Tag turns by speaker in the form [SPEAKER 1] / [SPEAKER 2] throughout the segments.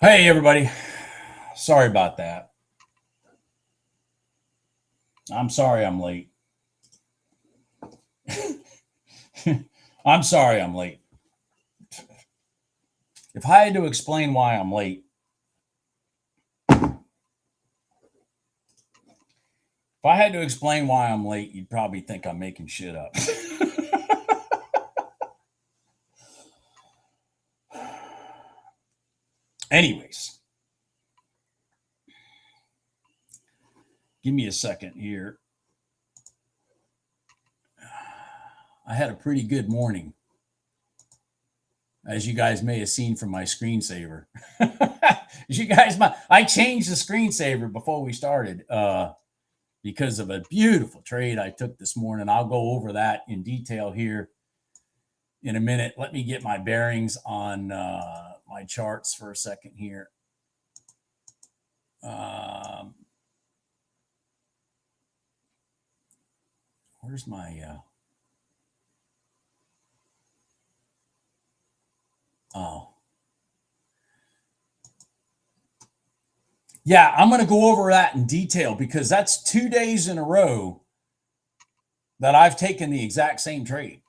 [SPEAKER 1] Hey, everybody. Sorry about that. I'm sorry I'm late. I'm sorry I'm late. If I had to explain why I'm late, you'd probably think I'm making shit up. Anyways, give me a second here. I had a pretty good morning, as you guys may have seen from my screensaver. I changed the screensaver before we started because of a beautiful trade I took this morning. I'll go over that in detail here in a minute. Let me get my bearings on my charts for a second here. Where's my yeah, I'm going to go over that in detail because that's 2 days in a row that I've taken the exact same trade.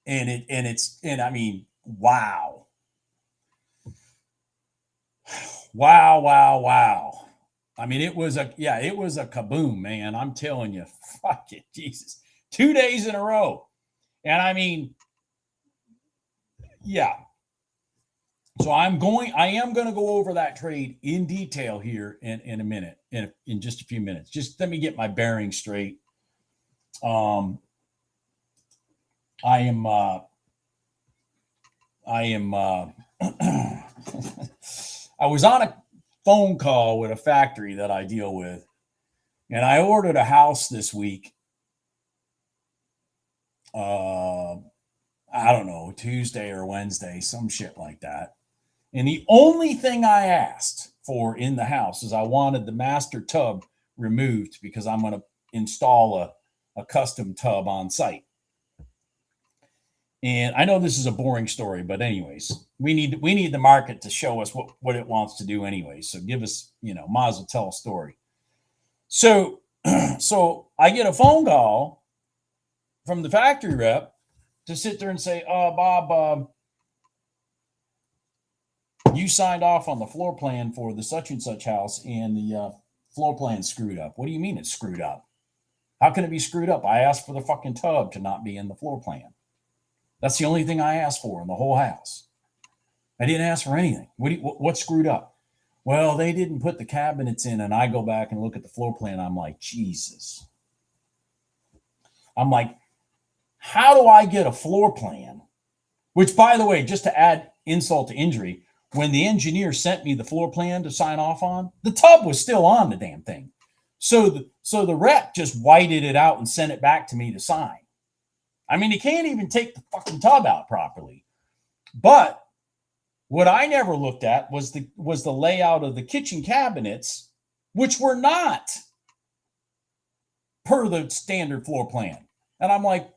[SPEAKER 1] And I mean, wow. Wow. I mean, it was a kaboom, man. I'm telling you, fuck it, Jesus. 2 days in a row. And I mean, yeah. So I am going to go over that trade in detail here in a minute, in just a few minutes. Just let me get my bearings straight. I was on a phone call with a factory that I deal with, and I ordered a house this week. I don't know, Tuesday or Wednesday, some shit like that. And the only thing I asked for in the house is I wanted the master tub removed because I'm going to install a custom tub on site. And I know this is a boring story, but anyways, we need the market to show us what it wants to do anyway. So give us, might as well tell a story. So I get a phone call from the factory rep to sit there and say, Bob, you signed off on the floor plan for the such and such house, and the floor plan screwed up. What do you mean it's screwed up? How can it be screwed up? I asked for the fucking tub to not be in the floor plan. That's the only thing I asked for in the whole house. I didn't ask for anything. What's screwed up? Well, they didn't put the cabinets in, and I go back and look at the floor plan. I'm like, Jesus. I'm like, how do I get a floor plan? Which, by the way, just to add insult to injury, when the engineer sent me the floor plan to sign off on, the tub was still on the damn thing. So the rep just whited it out and sent it back to me to sign. I mean, he can't even take the fucking tub out properly. But what I never looked at was the layout of the kitchen cabinets, which were not per the standard floor plan. And I'm like,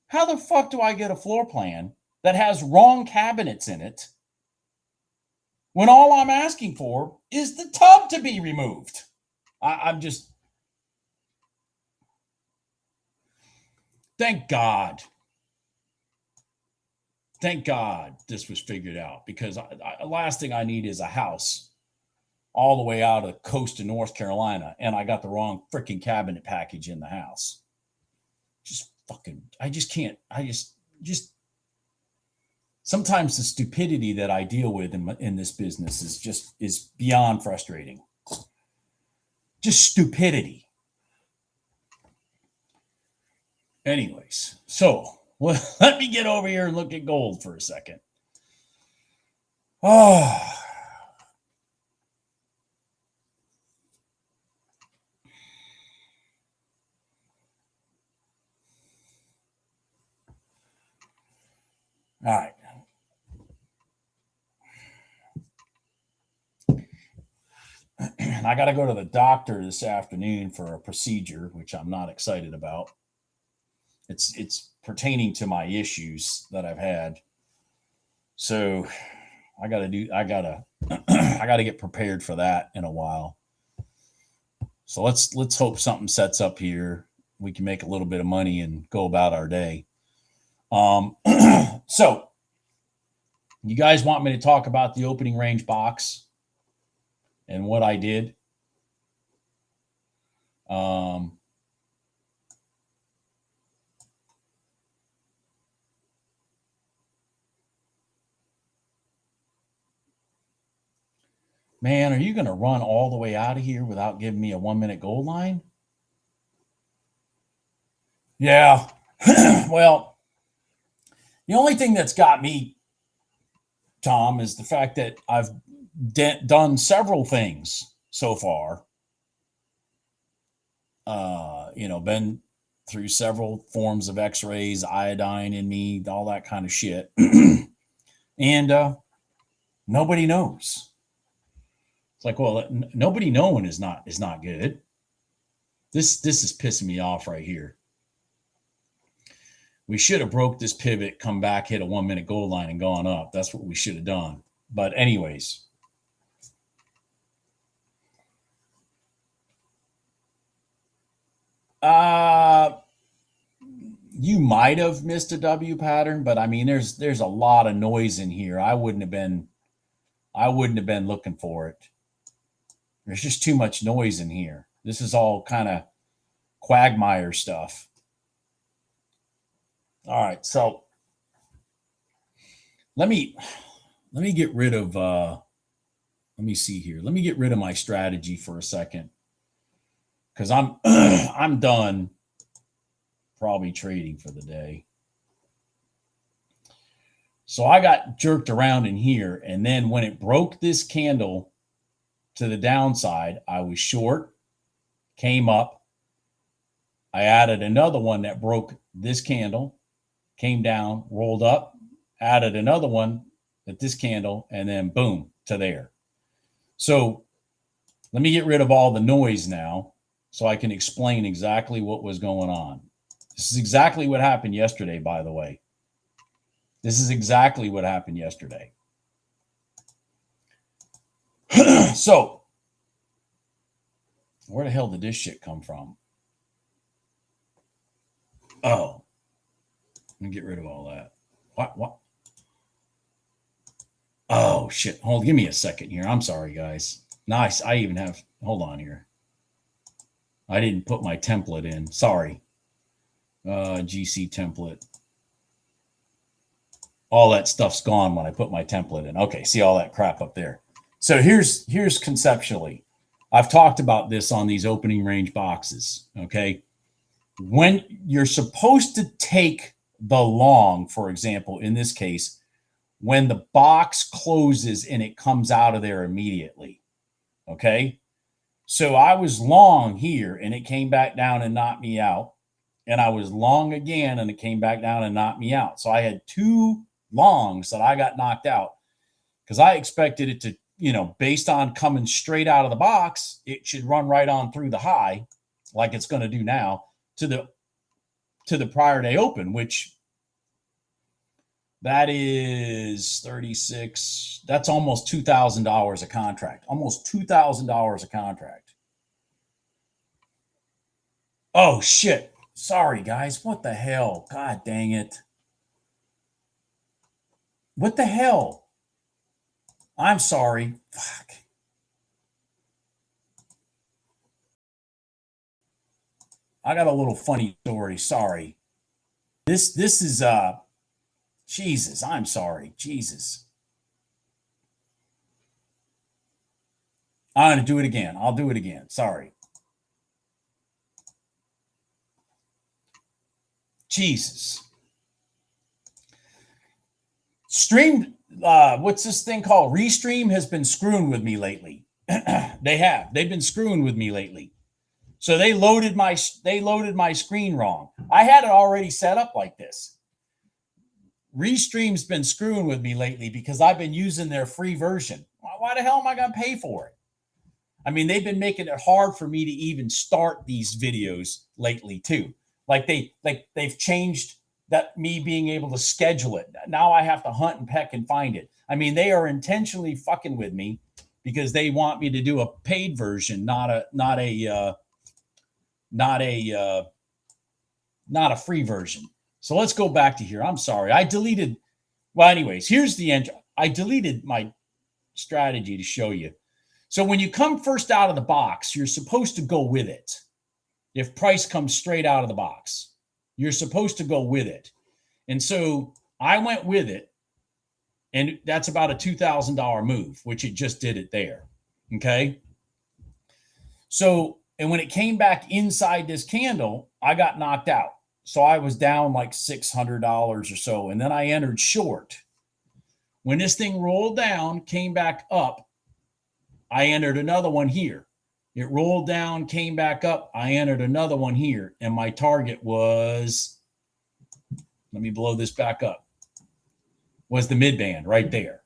[SPEAKER 1] how the fuck do I get a floor plan that has wrong cabinets in it when all I'm asking for is the tub to be removed? I'm just... Thank God this was figured out, because the last thing I need is a house all the way out of the coast of North Carolina, and I got the wrong freaking cabinet package in the house. I just can't. Sometimes the stupidity that I deal with in this business is beyond frustrating. Just stupidity. Anyways, so let me get over here and look at gold for a second. Oh. All right. I got to go to the doctor this afternoon for a procedure, which I'm not excited about. It's pertaining to my issues that I've had. So I gotta get prepared for that in a while. So let's hope something sets up here. We can make a little bit of money and go about our day. So you guys want me to talk about the opening range box and what I did? Man, are you going to run all the way out of here without giving me a 1 minute gold line? Yeah. Well, the only thing that's got me, Tom, is the fact that I've done several things so far. Been through several forms of x-rays, iodine in me, all that kind of shit. And nobody knows. It's like, well, nobody knowing is not good. This is pissing me off right here. We should have broke this pivot, come back, hit a 1 minute gold line and gone up. That's what we should have done. But anyways. You might have missed a W pattern, but I mean, there's a lot of noise in here. I wouldn't have been looking for it. There's just too much noise in here. This is all kind of quagmire stuff. All right, so let me get rid of let me see here. Let me get rid of my strategy for a second, because I'm done probably trading for the day. So I got jerked around in here, and then when it broke this candle to the downside, I was short, came up. I added another one that broke this candle, came down, rolled up, added another one at this candle, and then boom, to there. So let me get rid of all the noise now so I can explain exactly what was going on. This is exactly what happened yesterday, by the way. This is exactly what happened yesterday. So, where the hell did this shit come from? Oh, let me get rid of all that. What? Oh, shit. Give me a second here. I'm sorry, guys. Nice. I even have, hold on here. I didn't put my template in. Sorry. GC template. All that stuff's gone when I put my template in. Okay, see all that crap up there. So here's conceptually. I've talked about this on these opening range boxes, okay? When you're supposed to take the long, for example, in this case, when the box closes and it comes out of there immediately, okay? So I was long here and it came back down and knocked me out. And I was long again and it came back down and knocked me out. So I had two longs that I got knocked out because I expected it to, based on coming straight out of the box, it should run right on through the high like it's going to do now to the prior day open, which that is 36. That's almost $2,000 a contract, almost $2,000 a contract. Oh, shit. Sorry, guys. What the hell? God dang it. What the hell? I'm sorry. Fuck. I got a little funny story. Sorry. This is Jesus. I'm sorry. Jesus. I'm going to do it again. I'll do it again. Sorry. Jesus. Stream, what's this thing called? Restream has been screwing with me lately. They've been screwing with me lately. So they loaded my screen wrong. I had it already set up like this. Restream's been screwing with me lately because I've been using their free version. Why the hell am I going to pay for it? I mean, they've been making it hard for me to even start these videos lately too. Like they've changed that me being able to schedule it. Now I have to hunt and peck and find it. I mean, they are intentionally fucking with me because they want me to do a paid version, not a free version. So let's go back to here. I'm sorry. I deleted. Well, anyways, here's the end. I deleted my strategy to show you. So when you come first out of the box, you're supposed to go with it. If price comes straight out of the box, you're supposed to go with it. And so I went with it. And that's about a $2,000 move, which it just did it there. Okay. So, and when it came back inside this candle, I got knocked out. So I was down like $600 or so. And then I entered short. When this thing rolled down, came back up, I entered another one here. It rolled down, came back up. I entered another one here. And my target was, let me blow this back up, was the mid-band right there.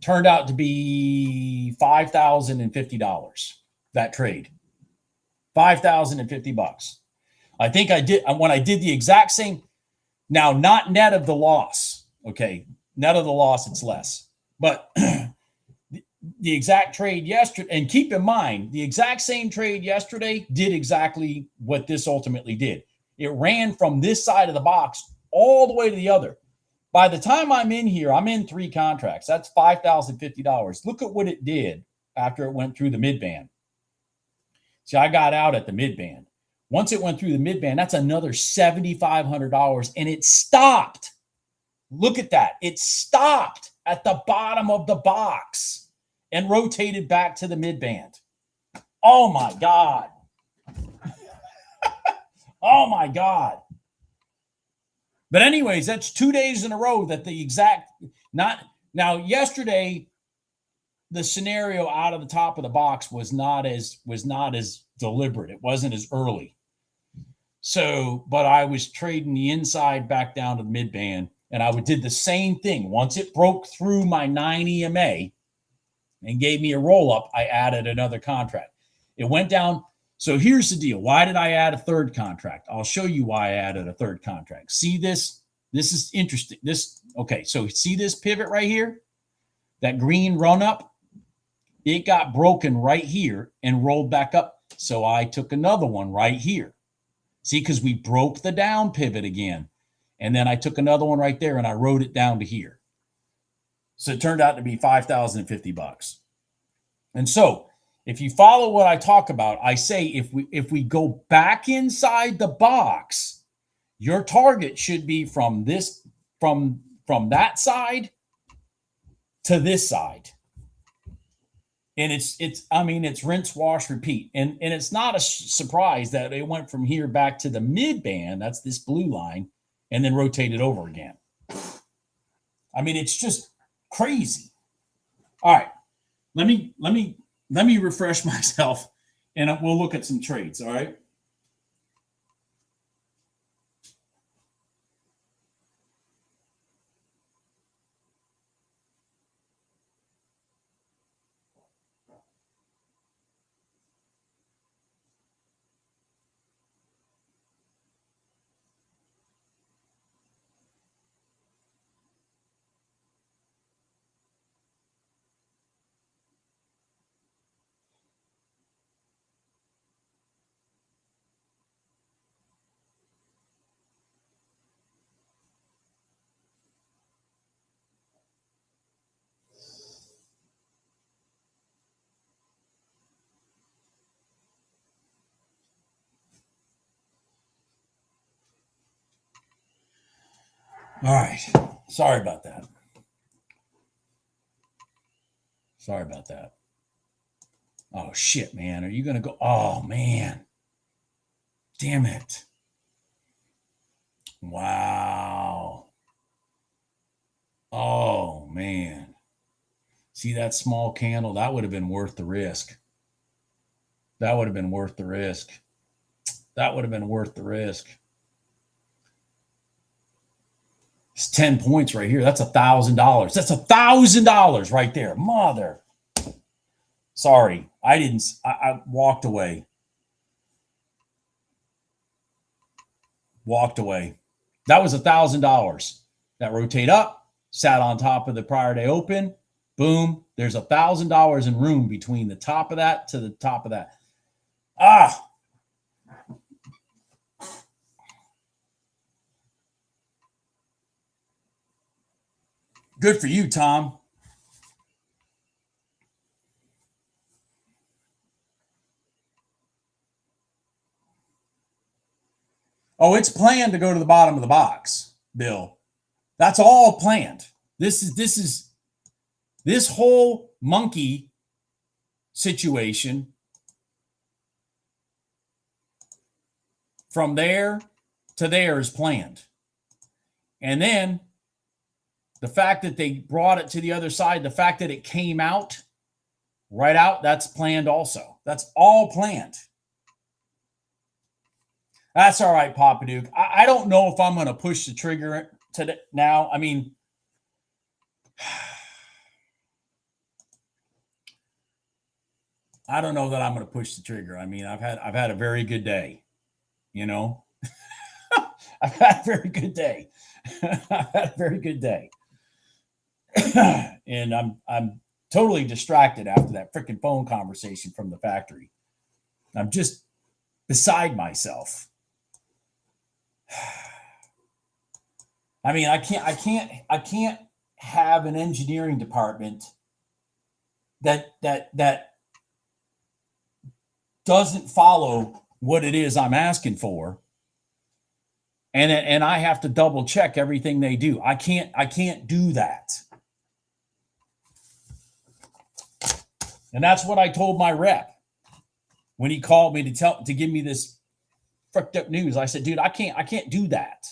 [SPEAKER 1] Turned out to be $5,050, that trade. $5,050. I think I did, when I did the exact same, now not net of the loss, okay? Net of the loss, it's less. But the exact trade yesterday, and keep in mind, the exact same trade yesterday did exactly what this ultimately did. It ran from this side of the box all the way to the other. By the time I'm in here, I'm in 3 contracts. That's $5,050. Look at what it did after it went through the mid-band. See, I got out at the mid-band. Once it went through the mid-band, that's another $7,500, and it stopped. Look at that. It stopped at the bottom of the box and rotated back to the mid-band. Oh, my God. Oh, my God. But anyways, that's 2 days in a row that the exact, not, now yesterday, the scenario out of the top of the box was not as deliberate. It wasn't as early. So, but I was trading the inside back down to the mid-band, and I did the same thing. Once it broke through my 9 EMA and gave me a roll-up, I added another contract. It went down. So here's the deal. Why did I add a third contract? I'll show you why I added a third contract. See this? This is interesting. Okay, so see this pivot right here? That green run up? It got broken right here and rolled back up. So I took another one right here. See, because we broke the down pivot again. And then I took another one right there and I rode it down to here. So it turned out to be $5,050. And so if you follow what I talk about, I say if we go back inside the box, your target should be from that side to this side. And it's rinse, wash, repeat. And it's not a surprise that it went from here back to the mid band, that's this blue line, and then rotated over again. I mean, it's just crazy. All right. Let me refresh myself and we'll look at some trades. All right. All right. Sorry about that. Oh, shit, man. Are you going to go? Oh, man. Damn it. Wow. Oh, man. See that small candle? That would have been worth the risk. It's 10 points right here. That's $1,000. That's $1,000 right there. Mother. Sorry. I walked away. That was $1,000 that rotate up, sat on top of the prior day open. Boom. There's $1,000 in room between the top of that to the top of that. Good for you, Tom. Oh, it's planned to go to the bottom of the box, Bill. That's all planned. This whole monkey situation from there to there is planned. And then the fact that they brought it to the other side, the fact that it came out right out, that's planned also. That's all planned. That's all right, Papa Duke. I don't know if I'm going to push the trigger today now. I mean, I don't know that I'm going to push the trigger. I mean, I've had a very good day, you know. I've had a very good day. I've had a very good day. And I'm totally distracted after that freaking phone conversation from the factory. I'm just beside myself. I mean, I can't have an engineering department that doesn't follow what it is I'm asking for. And I have to double check everything they do. I can't do that. And that's what I told my rep when he called me to give me this fricked up news. I said, dude, I can't do that.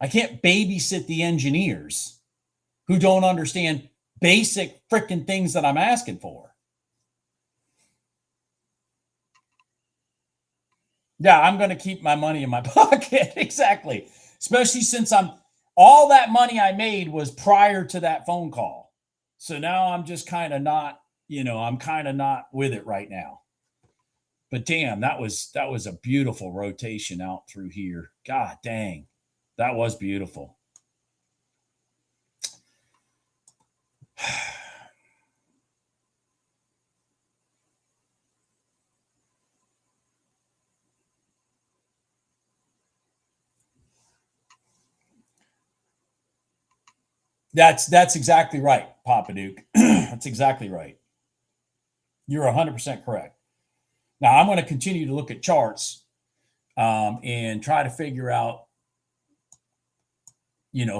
[SPEAKER 1] I can't babysit the engineers who don't understand basic freaking things that I'm asking for. Yeah, I'm going to keep my money in my pocket. Exactly. Especially since all that money I made was prior to that phone call. So now I'm just kind of not, I'm kind of not with it right now. But damn, that was a beautiful rotation out through here. God dang. That was beautiful. That's exactly right, Papa Duke. That's exactly right. You're 100% correct. Now I'm going to continue to look at charts and try to figure out,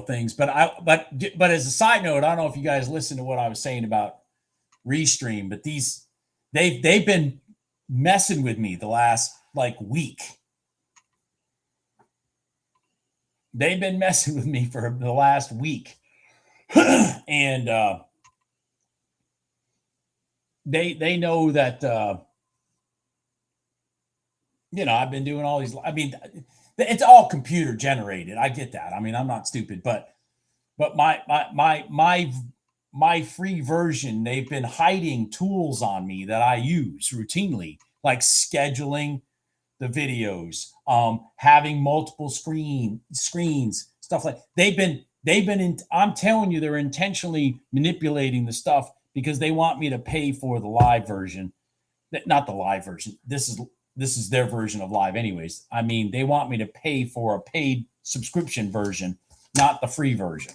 [SPEAKER 1] things. But as a side note, I don't know if you guys listened to what I was saying about Restream, but they've been messing with me the last week. They've been messing with me for the last week. And they know that I've been doing all these. I mean, it's all computer generated. I get that. I mean, I'm not stupid, but my free version, they've been hiding tools on me that I use routinely, like scheduling the videos, having multiple screens, stuff like I'm telling you, they're intentionally manipulating the stuff because they want me to pay for the live version. Not the live version. This is their version of live anyways. I mean, they want me to pay for a paid subscription version, not the free version.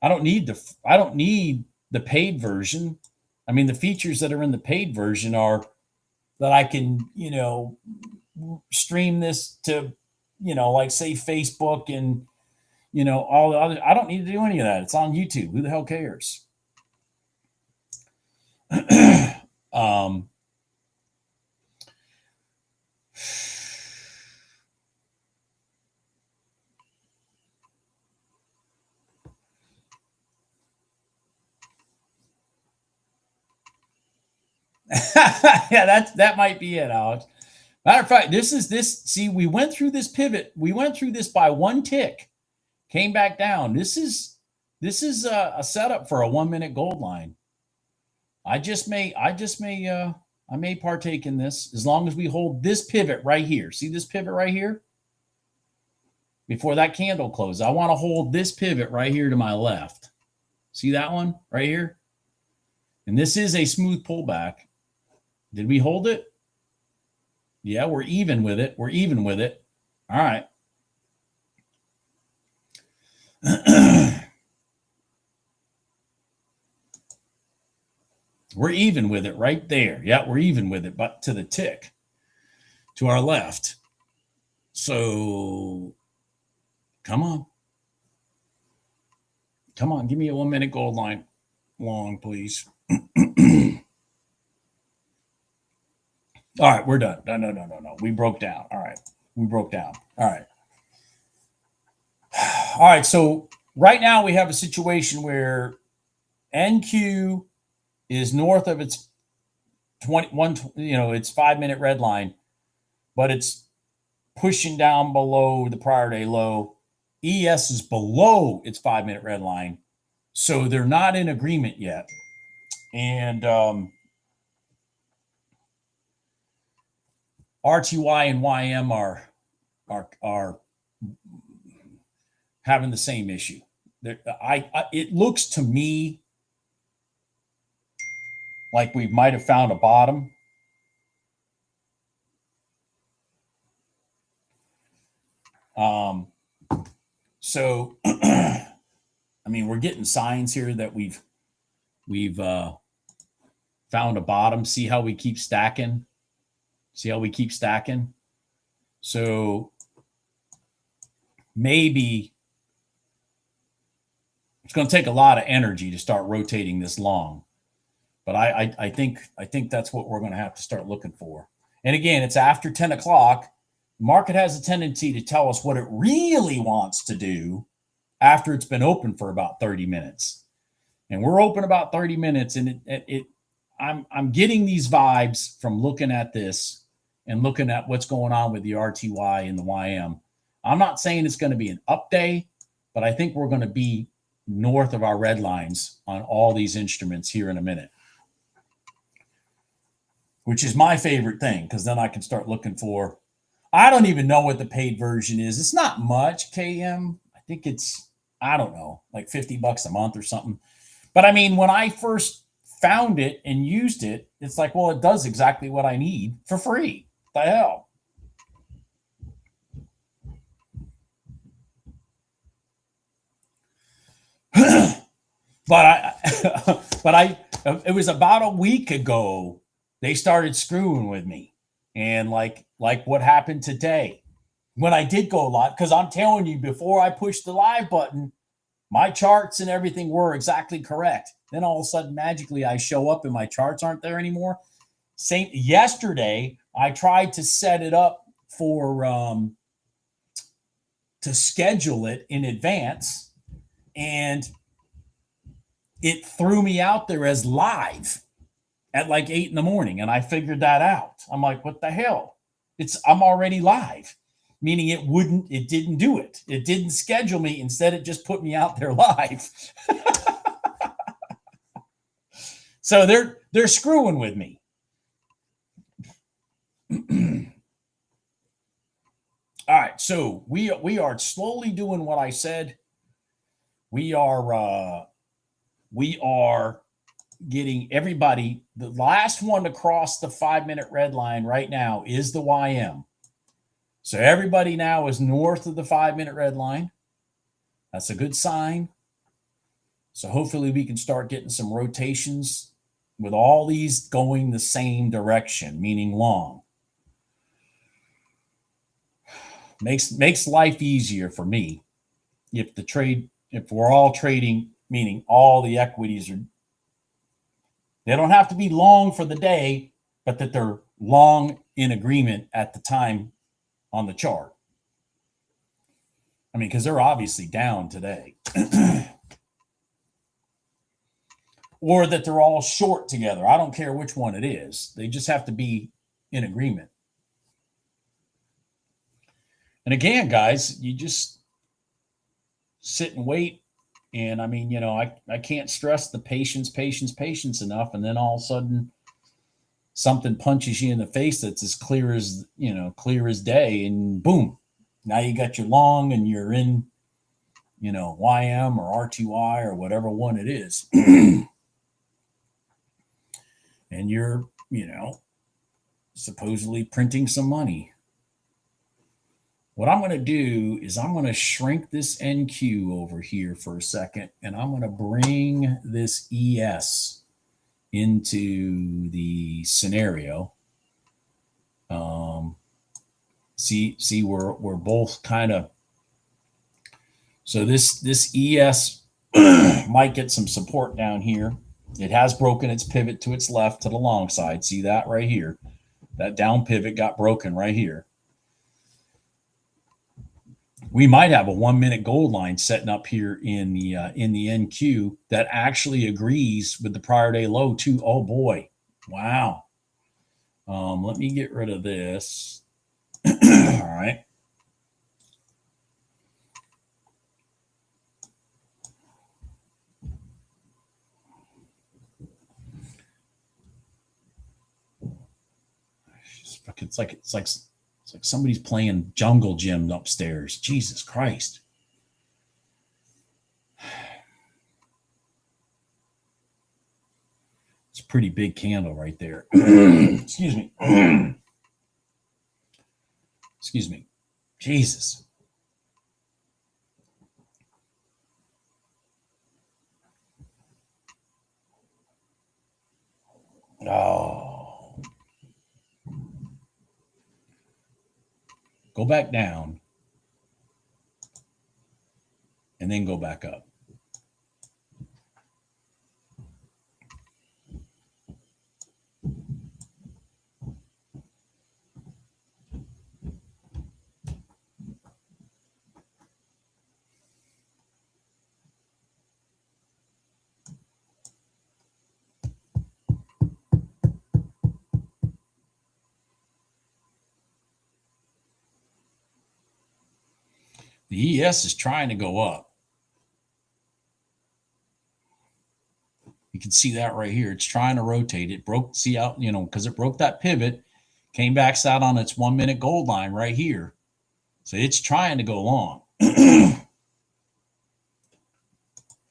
[SPEAKER 1] I don't need the paid version. I mean, the features that are in the paid version are that I can, stream this to, say Facebook and, all the other. I don't need to do any of that. It's on YouTube. Who the hell cares? Yeah, that might be it, Alex. Matter of fact, see, we went through this pivot. We went through this by one tick, came back down. This is a setup for a 1 minute gold line. I may partake in this as long as we hold this pivot right here. See this pivot right here? before that candle closes. I want to hold this pivot right here to my left. See that one right here? And this is a smooth pullback. Did we hold it? Yeah, we're even with it. We're even with it. All right. We're even with it right there. Yeah, we're even with it, but to the tick to our left. So come on. Come on. Give me a 1 minute gold line long, please. All right, we're done. No. We broke down. All right. We broke down. All right. All right. So right now we have a situation where NQ is north of its 21, its 5 minute red line, but it's pushing down below the prior day low. ES is below its 5 minute red line. So they're not in agreement yet. And RTY and YM are having the same issue. It looks to me like we might have found a bottom. So I mean, we're getting signs here that we've found a bottom. See how we keep stacking. So maybe it's going to take a lot of energy to start rotating this long. But I think that's what we're going to have to start looking for. And again, it's after 10 o'clock. The market has a tendency to tell us what it really wants to do after it's been open for about 30 minutes. And we're open about 30 minutes, and I'm getting these vibes from looking at this and looking at what's going on with the RTY and the YM. I'm not saying it's going to be an up day, but I think we're going to be north of our red lines on all these instruments here in a minute, which is my favorite thing, because then I can start looking for, I don't even know what the paid version is. It's not much, KM. I think it's, I don't know, like $50 a month or something. But I mean, when I first found it and used it, it's like, well, it does exactly what I need for free. What the hell? It was about a week ago they started screwing with me, and like what happened today when I did go live, because I'm telling you, before I pushed the live button, my charts and everything were exactly correct. Then all of a sudden, magically, I show up and my charts aren't there anymore. Yesterday, I tried to set it up for to schedule it in advance, and it threw me out there as live at like 8 a.m. And I figured that out. I'm like, what the hell? I'm already live, meaning it didn't do it. It didn't schedule me. Instead, it just put me out there live. So they're screwing with me. All right. So we are slowly doing what I said. We are getting everybody. The last one to cross the 5 minute red line right now is the YM. So everybody now is north of the 5 minute red line. That's a good sign. So hopefully we can start getting some rotations with all these going the same direction, meaning long. Makes life easier for me if we're all trading, meaning all the equities they don't have to be long for the day, but that they're long in agreement at the time on the chart. I mean, because they're obviously down today. Or that they're all short together. I don't care which one it is. They just have to be in agreement. And again, guys, you just sit and wait. And I mean, I can't stress the patience enough. And then all of a sudden something punches you in the face that's as clear as day, and boom, Now you got your long and you're in, YM or RTY or whatever one it is. And you're, supposedly printing some money. What I'm going to do is I'm going to shrink this NQ over here for a second, and I'm going to bring this ES into the scenario. See, we're both kind of. So this ES might get some support down here. It has broken its pivot to its left to the long side. See that right here? That down pivot got broken right here. We might have a 1 minute gold line setting up here in the NQ that actually agrees with the prior day low too. Oh boy, wow. Let me get rid of this. All right. It's like somebody's playing jungle gym upstairs. Jesus Christ. It's a pretty big candle right there. Excuse me. Excuse me. Jesus. Oh. Go back down and then go back up. The ES is trying to go up. You can see that right here. It's trying to rotate. It broke, see out, because it broke that pivot, came back out on its 1 minute gold line right here. So it's trying to go long. All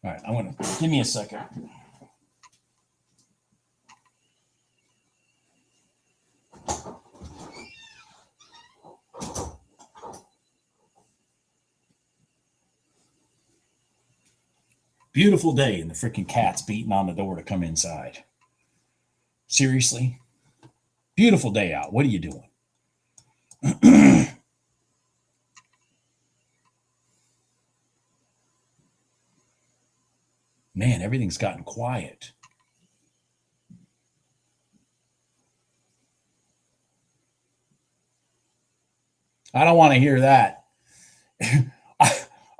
[SPEAKER 1] right, I'm going to give me a second. Beautiful day, and the freaking cat's beating on the door to come inside. Seriously? Beautiful day out. What are you doing? Man, everything's gotten quiet. I don't want to hear that.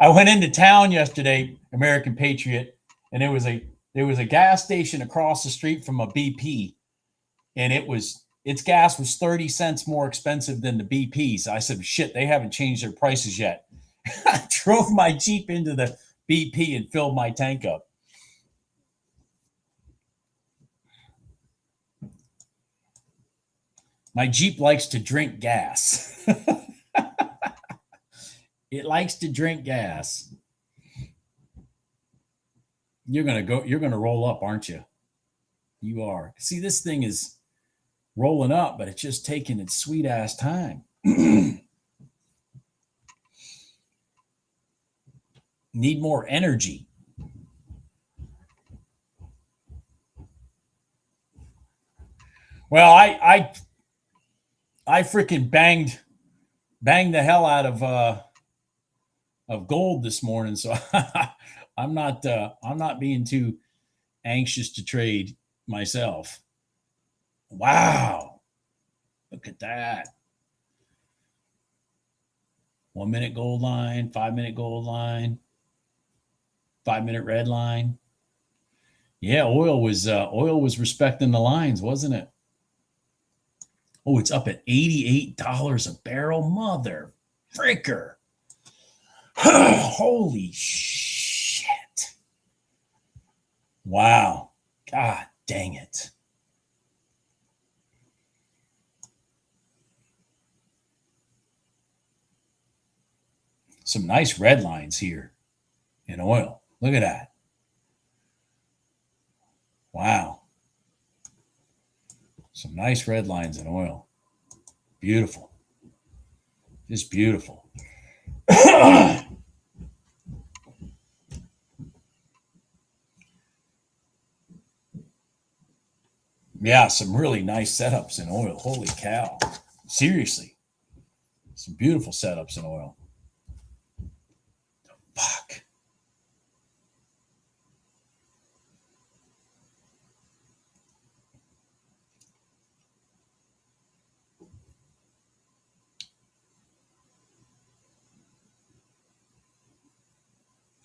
[SPEAKER 1] I went into town yesterday, American Patriot, and there was a gas station across the street from a BP, and its gas was 30 cents more expensive than the BP's. I said, shit, they haven't changed their prices yet. I drove my Jeep into the BP and filled my tank up. My Jeep likes to drink gas. It likes to drink gas. You're going to roll up, aren't you? You are. See, this thing is rolling up, but it's just taking its sweet ass time. Need more energy. Well, I freaking banged the hell out of gold this morning, so I'm not being too anxious to trade myself. Wow, look at that. 1 minute gold line, 5 minute gold line, 5 minute red line. Yeah, oil was respecting the lines, wasn't it? Oh, it's up at $88 a barrel. Mother fricker. Holy shit. Wow. God dang it. Some nice red lines here in oil. Look at that. Wow. Some nice red lines in oil. Beautiful. Just beautiful. Yeah, some really nice setups in oil. Holy cow. Seriously. Some beautiful setups in oil. Fuck.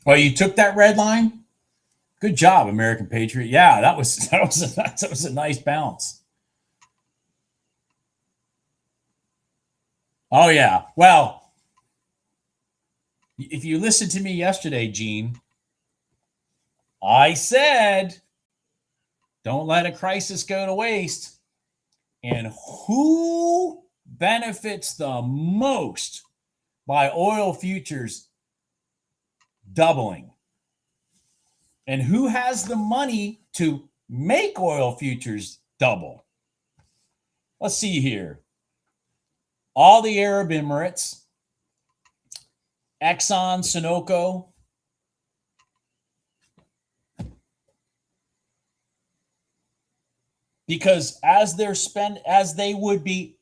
[SPEAKER 1] Well, you took that red line? Good job, American Patriot. Yeah, that was a nice bounce. Oh yeah. Well, if you listened to me yesterday, Gene, I said don't let a crisis go to waste. And who benefits the most by oil futures doubling? And who has the money to make oil futures double? Let's see here. All the Arab Emirates, Exxon, Sunoco. Because as they would be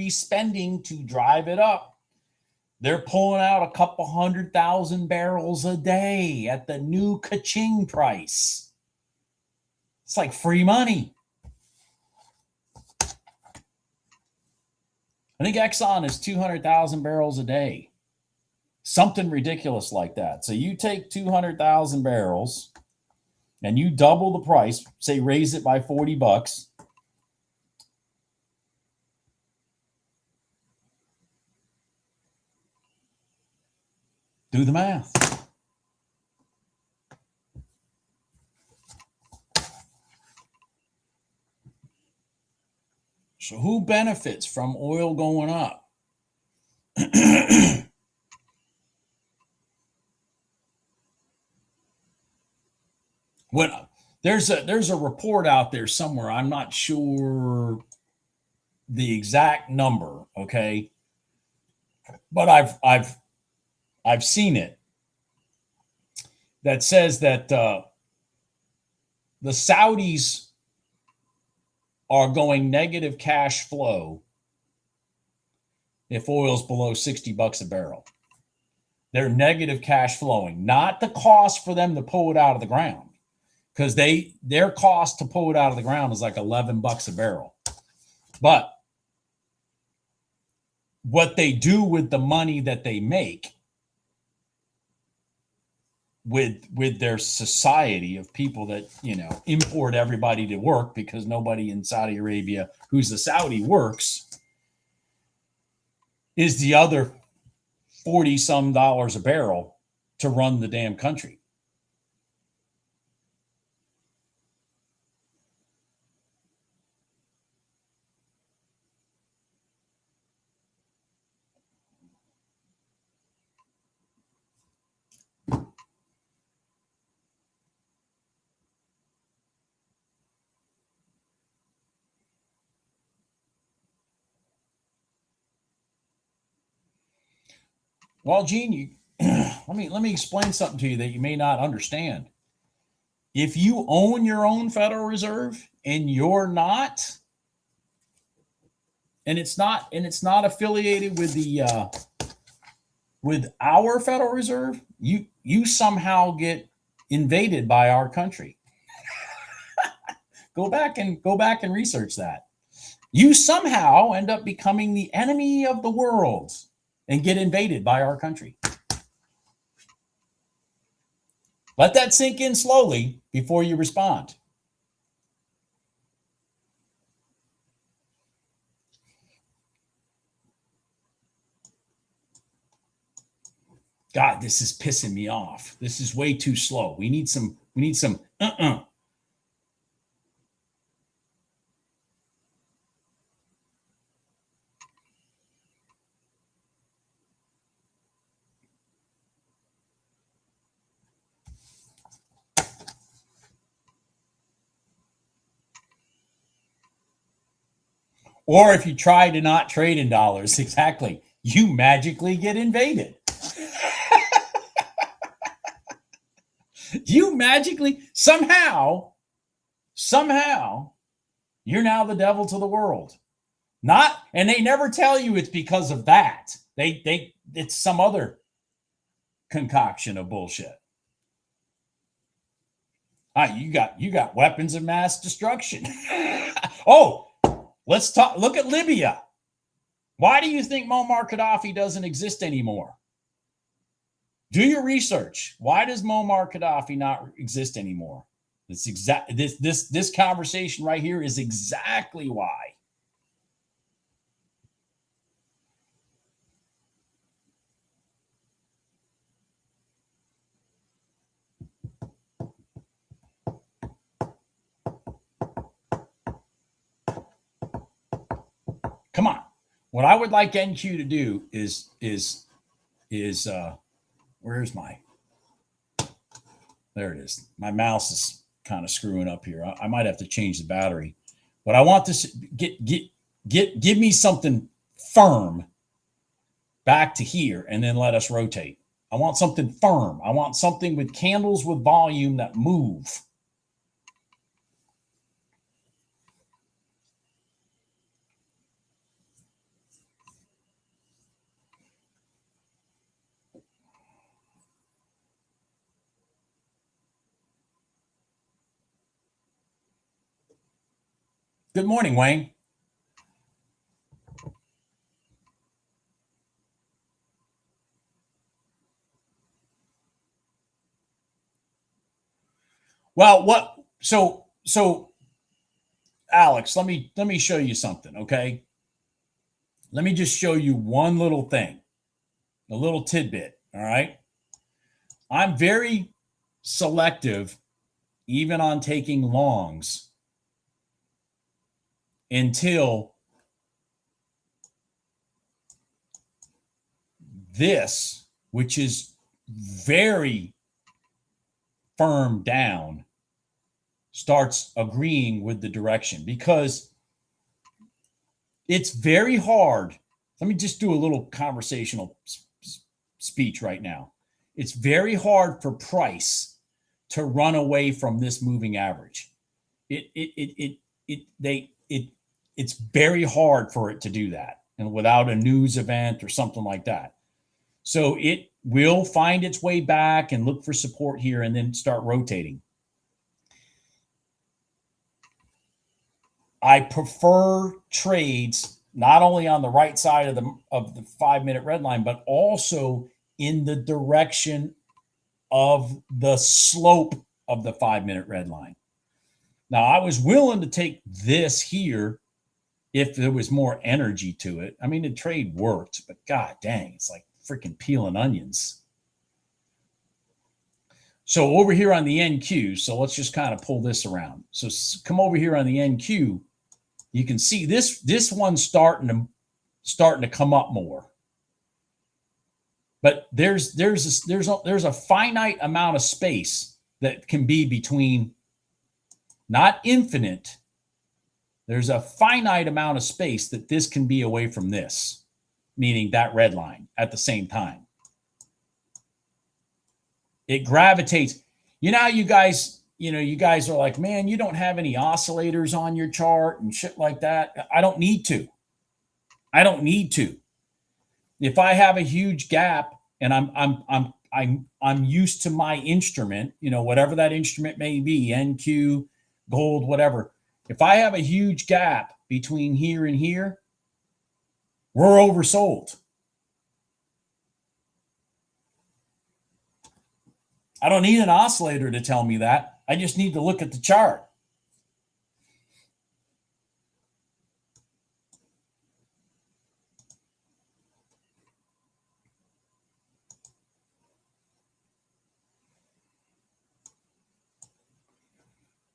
[SPEAKER 1] spending to drive it up, they're pulling out a couple 100,000 barrels a day at the new ka-ching price. It's like free money. I think Exxon is 200,000 barrels a day. Something ridiculous like that. So you take 200,000 barrels and you double the price, say raise it by $40. Do the math. So who benefits from oil going up? There's a report out there somewhere. I'm not sure the exact number, okay? But I've seen it that says that the Saudis are going negative cash flow if oil's below $60 a barrel. They're negative cash flowing, not the cost for them to pull it out of the ground, because their cost to pull it out of the ground is like $11 a barrel. But what they do with the money that they make with their society of people that, import everybody to work because nobody in Saudi Arabia who's a Saudi works, is the other 40 some dollars a barrel to run the damn country. Well, Gene, let me explain something to you that you may not understand. If you own your own Federal Reserve and you're not, and it's not affiliated with with our Federal Reserve, you somehow get invaded by our country. Go back and research that. You somehow end up becoming the enemy of the world and get invaded by our country. Let that sink in slowly before you respond. God, this is pissing me off. This is way too slow. We need some Or if you try to not trade in dollars, exactly, you magically get invaded. You magically, somehow, you're now the devil to the world. And they never tell you it's because of that. It's some other concoction of bullshit. You got weapons of mass destruction. Oh, look at Libya. Why do you think Muammar Gaddafi doesn't exist anymore? Do your research. Why does Muammar Gaddafi not exist anymore? This conversation right here is exactly why. Come on. What I would like NQ to do is where's my, there it is. My mouse is kind of screwing up here. I might have to change the battery, but I want this, give me something firm back to here and then let us rotate. I want something firm. I want something with candles with volume that move. Good morning, Wayne. Well, so Alex, let me show you something, okay? Let me just show you one little thing, a little tidbit, all right? I'm very selective even on taking longs until this, which is very firm down, starts agreeing with the direction, because it's very hard. Let me just do a little conversational speech right now. It's very hard for price to run away from this moving average. It's very hard for it to do that, and without a news event or something like that. So it will find its way back and look for support here and then start rotating. I prefer trades not only on the right side of the 5-minute red line, but also in the direction of the slope of the 5-minute red line. Now, I was willing to take this here if there was more energy to it. I mean, the trade worked, but god dang, it's like freaking peeling onions. So over here on the NQ, so let's just kind of pull this around. So come over here on the NQ. You can see this one's starting to come up more. But there's a finite amount of space that can be between, not infinite. There's a finite amount of space that this can be away from this, meaning that red line at the same time. It gravitates. You know, you guys are like, man, you don't have any oscillators on your chart and shit like that. I don't need to. If I have a huge gap and I'm used to my instrument, whatever that instrument may be, NQ, gold, whatever. If I have a huge gap between here and here, we're oversold. I don't need an oscillator to tell me that. I just need to look at the chart.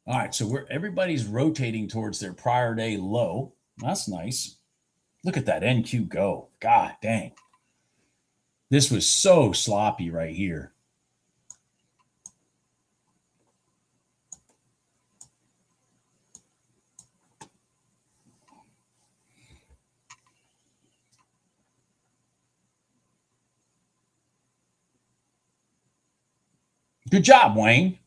[SPEAKER 1] All right, so everybody's rotating towards their prior day low. That's nice. Look at that NQ go. God dang. This was so sloppy right here. Good job, Wayne.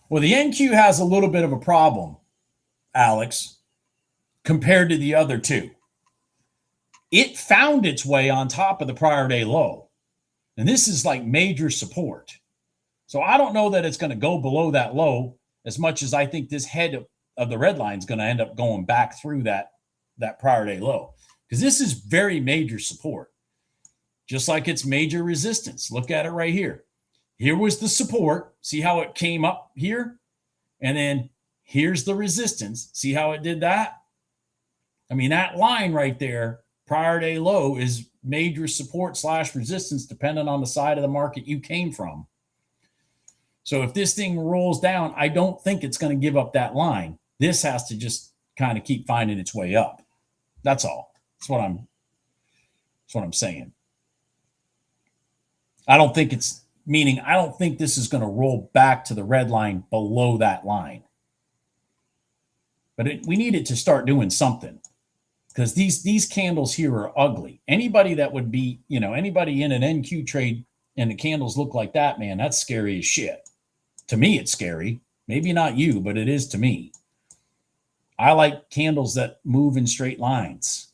[SPEAKER 1] Well, the NQ has a little bit of a problem, Alex, compared to the other two. It found its way on top of the prior day low. And this is like major support. So I don't know that it's going to go below that low as much as I think this head of the red line is going to end up going back through that prior day low, because this is very major support, just like it's major resistance. Look at it right here. Here was the support. See how it came up here? And then here's the resistance. See how it did that? I mean, that line right there, prior day low, is major support / resistance, depending on the side of the market you came from. So if this thing rolls down, I don't think it's going to give up that line. This has to just kind of keep finding its way up. That's all. That's what I'm saying. I don't think this is going to roll back to the red line below that line. But we need it to start doing something, because these candles here are ugly. Anybody that would be, anybody in an NQ trade and the candles look like that, man, that's scary as shit. To me, it's scary. Maybe not you, but it is to me. I like candles that move in straight lines,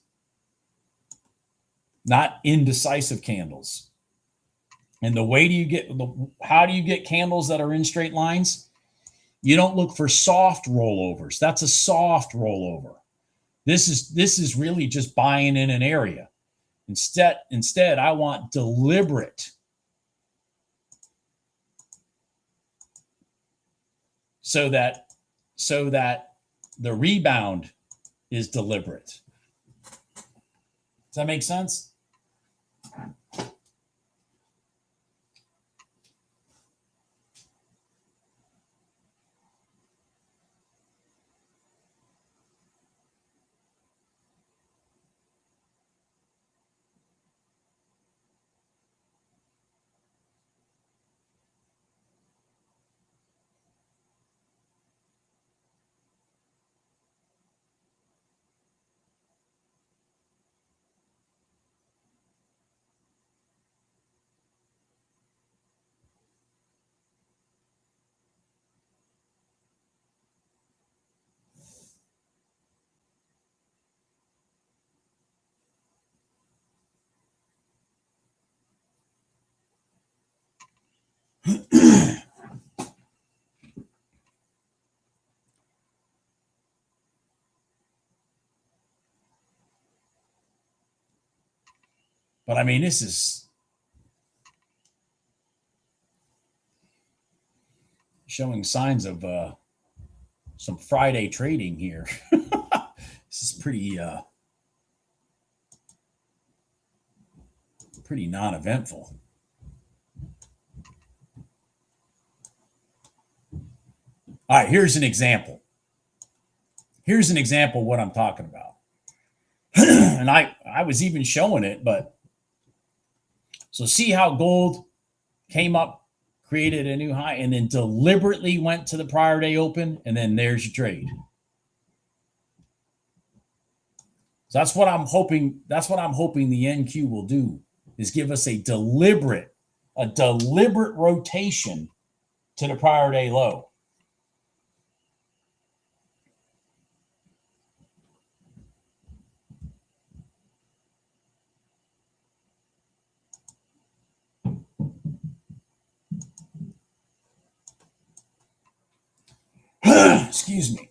[SPEAKER 1] not indecisive candles. And how do you get candles that are in straight lines? You don't look for soft rollovers. That's a soft rollover. This is really just buying in an area. Instead, I want deliberate. So that the rebound is deliberate. Does that make sense? But I mean, this is showing signs of some Friday trading here. This is pretty non-eventful. All right, here's an example. Here's an example of what I'm talking about. And I was even showing it, but so see how gold came up, created a new high, and then deliberately went to the prior day open, and then there's your trade. So that's what I'm hoping. That's what I'm hoping the NQ will do, is give us a deliberate rotation to the prior day low. Excuse me.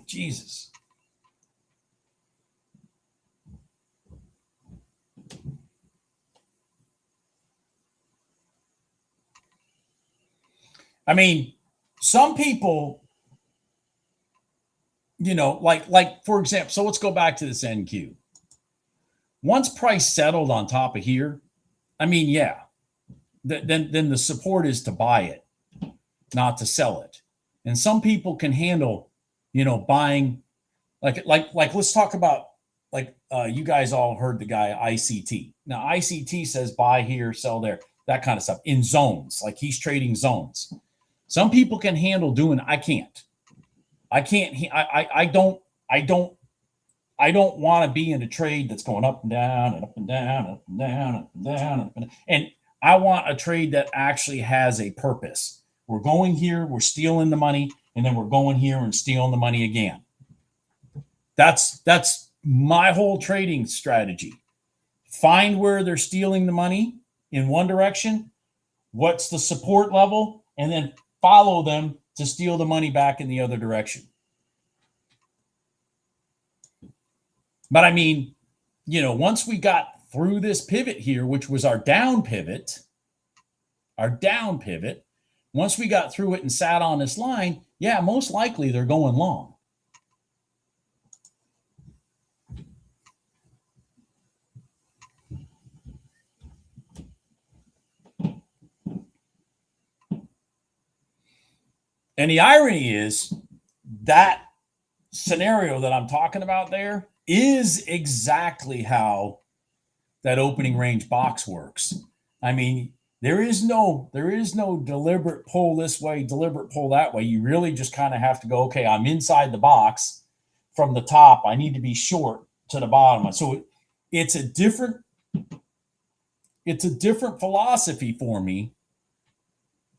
[SPEAKER 1] Jesus. I mean, some people, like for example, so let's go back to this NQ. Once price settled on top of here, I mean, yeah, then the support is to buy it, not to sell it. And some people can handle, buying, like let's talk about, you guys all heard the guy ICT. Now ICT says buy here, sell there. that kind of stuff in zones. Like he's trading zones. Some people can handle doing. I can't. I don't want to be in a trade that's going up and down and up and down, up and down, up and down, up and down. And I want a trade that actually has a purpose. We're going here, we're stealing the money, and then we're going here and stealing the money again. That's my whole trading strategy. Find where they're stealing the money in one direction, what's the support level, and then follow them to steal the money back in the other direction. But I mean, you know, once we got through this pivot here, which was our down pivot, once we got through it and sat on this line, yeah, most likely they're going long. And the irony is that scenario that I'm talking about there is exactly how that opening range box works. I mean, there is no deliberate pull this way, deliberate pull that way. You really just kind of have to go, okay, I'm inside the box from the top. I need to be short to the bottom. So it's a different philosophy for me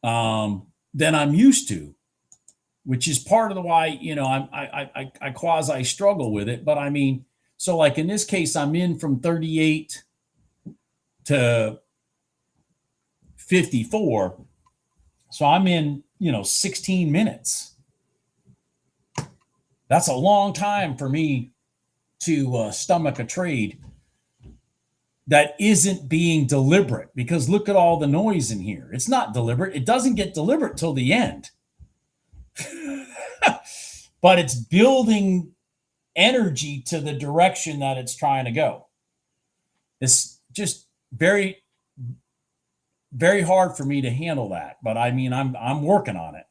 [SPEAKER 1] than I'm used to, which is part of the why, you know, I quasi struggle with it. But I mean, so like in this case, I'm in from 38 to 54. So I'm in, you know, 16 minutes. That's a long time for me to stomach a trade that isn't being deliberate, because look at all the noise in here. It's not deliberate. It doesn't get deliberate till the end. But it's building energy to the direction that it's trying to go. It's just very, very hard for me to handle that. But I mean, I'm working on it.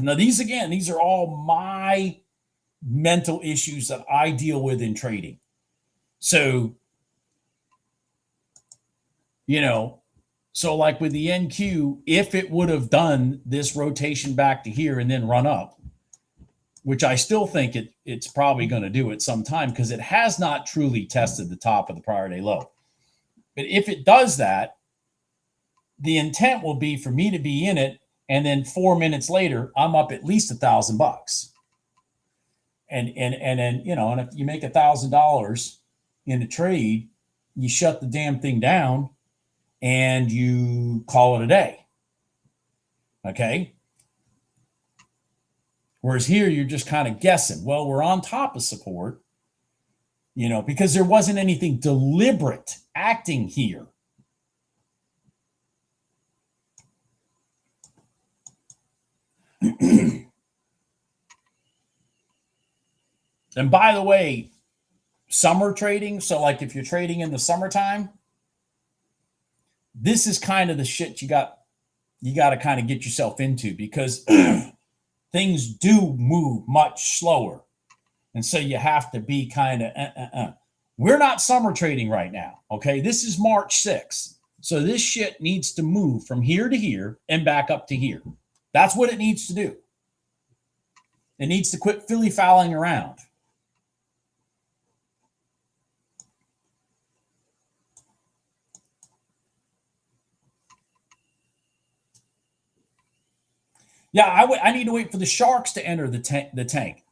[SPEAKER 1] Now, these are all my mental issues that I deal with in trading. So, you know, so like with the NQ, if it would have done this rotation back to here and then run up, which I still think it's probably going to do at some time, because it has not truly tested the top of the prior day low. But if it does that, the intent will be for me to be in it, and then 4 minutes later, I'm up at least $1,000. And then, you know, and if you make $1,000 in a trade, you shut the damn thing down and you call it a day. Okay. Whereas here, you're just kind of guessing. Well, we're on top of support, you know, because there wasn't anything deliberate acting here. And by the way, summer trading, so like if you're trading in the summertime, this is kind of the shit you got to kind of get yourself into, because things do move much slower. And so you have to be kind of, We're not summer trading right now, okay? This is March 6th. So this shit needs to move from here to here and back up to here. That's what it needs to do. It needs to quit filly-fouling around. Yeah, I need to wait for the sharks to enter the tank.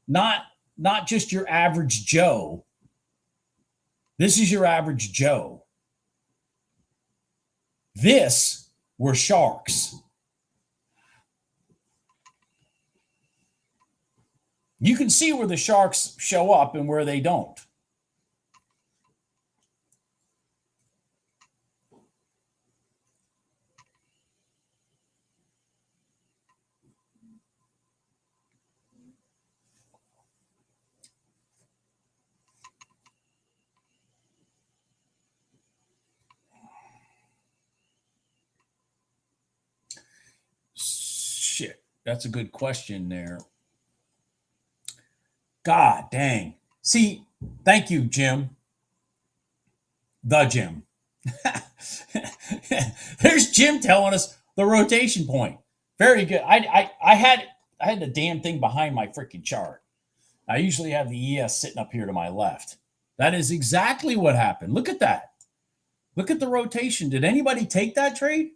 [SPEAKER 1] Not just your average Joe. This is your average Joe. This were sharks. You can see where the sharks show up and where they don't. Shit, that's a good question there. God dang. See, thank you, Jim. The Jim. There's Jim telling us the rotation point. Very good. I had the damn thing behind my freaking chart. I usually have the ES sitting up here to my left. That is exactly what happened. Look at that. Look at the rotation. Did anybody take that trade?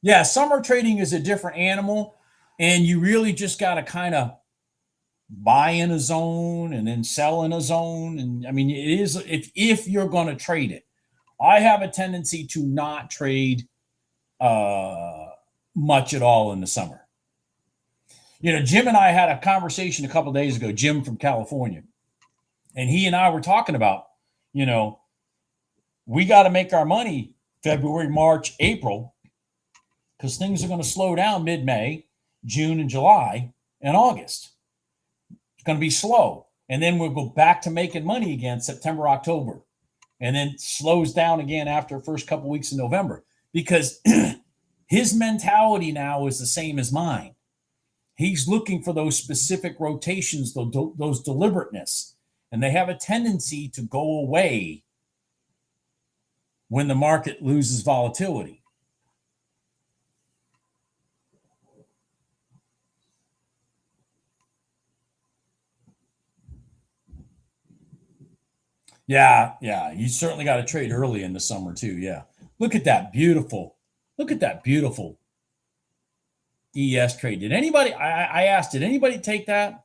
[SPEAKER 1] Yeah, summer trading is a different animal, and you really just got to kind of buy in a zone and then sell in a zone. And I mean, it is if you're going to trade it. I have a tendency to not trade much at all in the summer. You know, Jim and I had a conversation a couple of days ago, Jim from California, and he and I were talking about, you know, we got to make our money February, March, April, because things are going to slow down mid-May, June and July and August. It's going to be slow. And then we'll go back to making money again September, October, and then slows down again after the first couple of weeks in November, because his mentality now is the same as mine. He's looking for those specific rotations, those deliberateness, and they have a tendency to go away when the market loses volatility. Yeah, you certainly got to trade early in the summer too. Yeah, look at that beautiful ES trade. Did anybody? I asked, did anybody take that?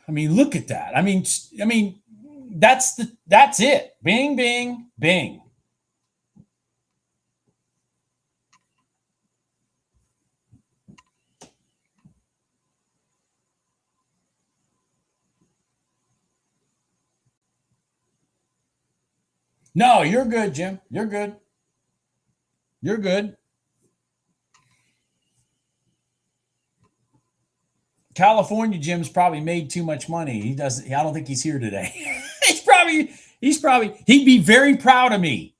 [SPEAKER 1] I mean, look at that. I mean, that's it. Bing, bing, bing. No, you're good, Jim. You're good. You're good. California Jim's probably made too much money. He doesn't. I don't think he's here today. He'd be very proud of me.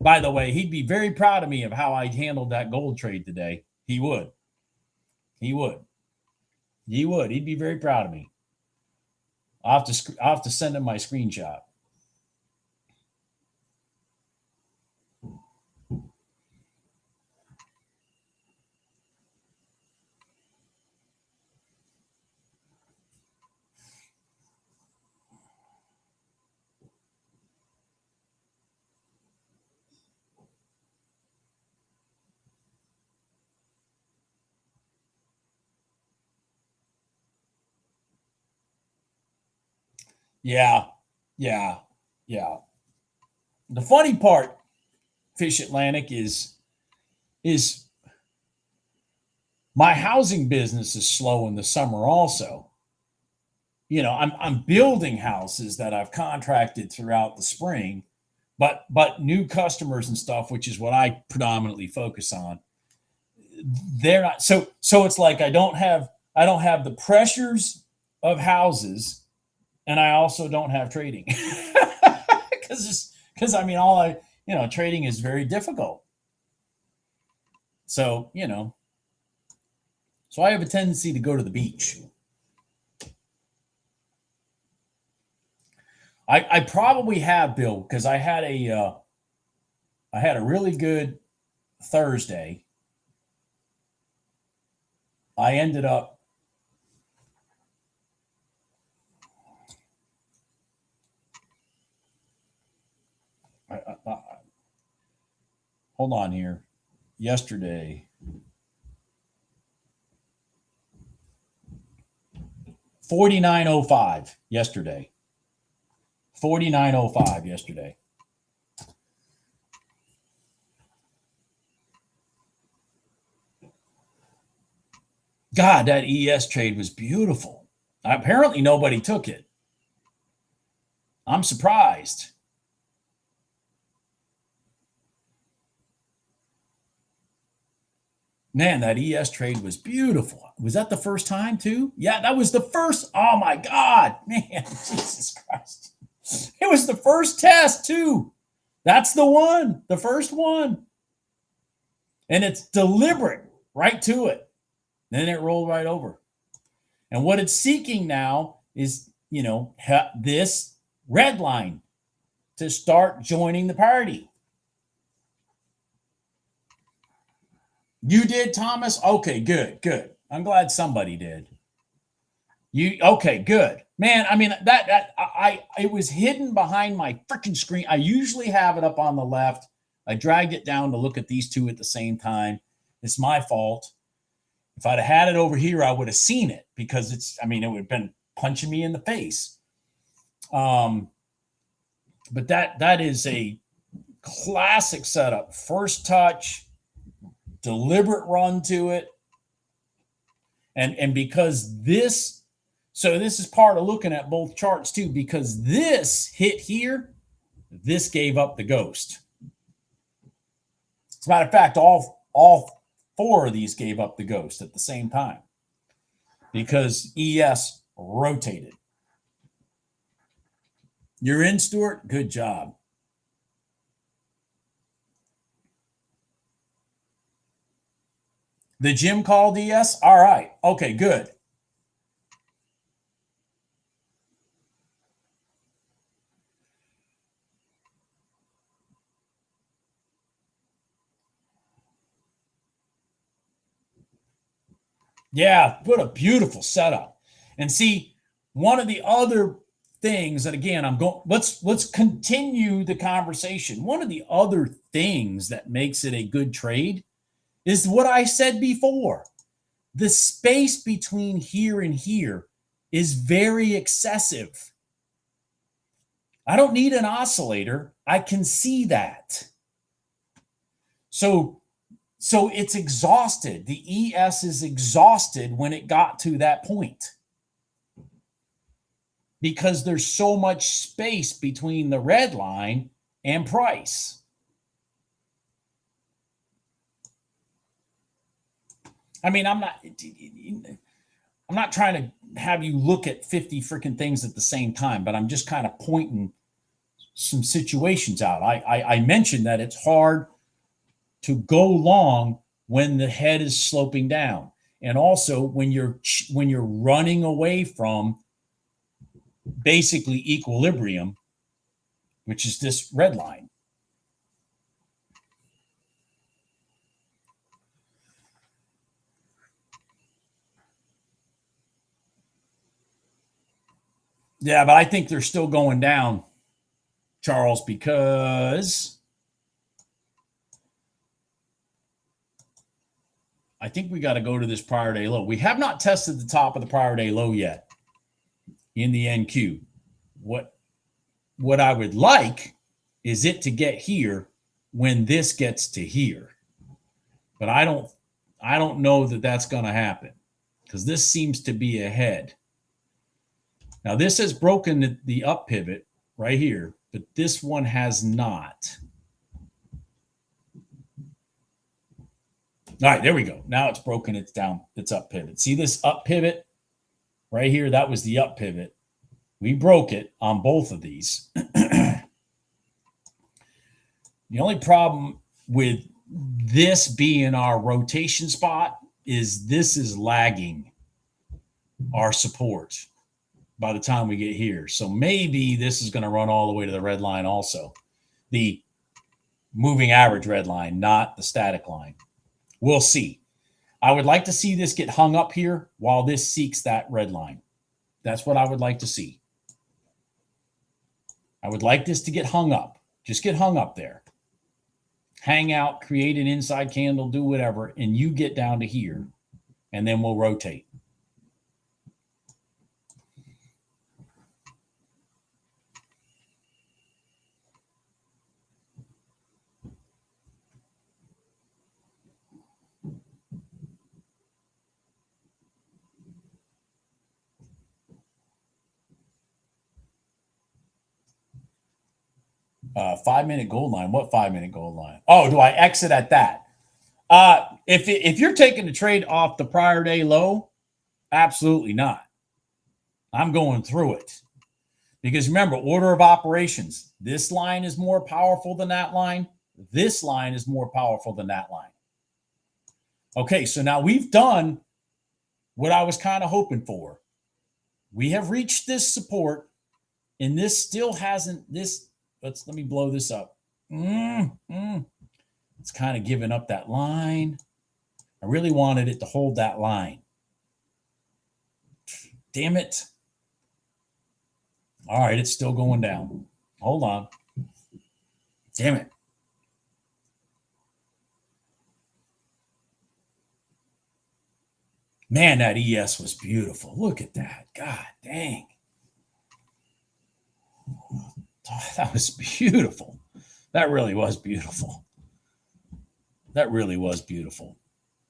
[SPEAKER 1] By the way, he'd be very proud of me of how I handled that gold trade today. He would. He'd be very proud of me. I'll have to send him my screenshot. Yeah. The funny part, Fish Atlantic, is my housing business is slow in the summer also. You know, I'm building houses that I've contracted throughout the spring, but new customers and stuff, which is what I predominantly focus on, they're not. So it's like I don't have the pressures of houses, and I also don't have trading because I mean trading is very difficult. So so I have a tendency to go to the beach. I probably have, Bill, because I had a really good Thursday. I ended up hold on here. Yesterday, 49.05 yesterday. 49.05 yesterday. God, that ES trade was beautiful. Apparently nobody took it. I'm surprised. Man, that ES trade was beautiful. Was that the first time too? Yeah, that was the first. Oh my God, man, Jesus Christ. It was the first test too. That's the one, the first one. And it's deliberate right to it. Then it rolled right over. And what it's seeking now is, this red line to start joining the party. You did, Thomas? Okay, good, good. I'm glad somebody did. Okay, good. Man, I mean, it was hidden behind my freaking screen. I usually have it up on the left. I dragged it down to look at these two at the same time. It's my fault. If I'd have had it over here, I would have seen it because it would have been punching me in the face. But that is a classic setup. First touch, deliberate run to it. And because this is part of looking at both charts too, because this hit here, this gave up the ghost. As a matter of fact, all four of these gave up the ghost at the same time because ES rotated. You're in, Stuart? Good job. The Jim called ES? All right. Okay, good. Yeah, what a beautiful setup. And see, one of the other things that, again, let's continue the conversation. One of the other things that makes it a good trade is what I said before. The space between here and here is very excessive. I don't need an oscillator. I can see that. So it's exhausted. The ES is exhausted when it got to that point because there's so much space between the red line and price. I mean, I'm not trying to have you look at 50 freaking things at the same time, but I'm just kind of pointing some situations out. I mentioned that it's hard to go long when the head is sloping down, and also when you're running away from basically equilibrium, which is this red line. Yeah, but I think they're still going down, Charles, because I think we got to go to this prior day low. We have not tested the top of the prior day low yet in the NQ. What I would like is it to get here when this gets to here. But I don't know that that's going to happen because this seems to be ahead. Now, this has broken the up pivot right here, but this one has not. All right, there we go. Now it's broken. It's down. It's up pivot. See this up pivot right here? That was the up pivot. We broke it on both of these. The only problem with this being our rotation spot is this is lagging our support by the time we get here. So maybe this is going to run all the way to the red line also. The moving average red line, not the static line. We'll see. I would like to see this get hung up here while this seeks that red line. That's what I would like to see. I would like this to get hung up. Just get hung up there. Hang out, create an inside candle, do whatever, and you get down to here, and then we'll rotate. 5-minute gold line. What 5-minute gold line? Oh, do I exit at that? If you're taking the trade off the prior day low, absolutely not. I'm going through it. Because remember, order of operations. This line is more powerful than that line. This line is more powerful than that line. Okay, so now we've done what I was kind of hoping for. We have reached this support, and this still hasn't, this Let me blow this up. It's kind of giving up that line. I really wanted it to hold that line. Damn it. All right, it's still going down. Hold on. Damn it. Man, that ES was beautiful. Look at that. God dang. That was beautiful. That really was beautiful. That really was beautiful.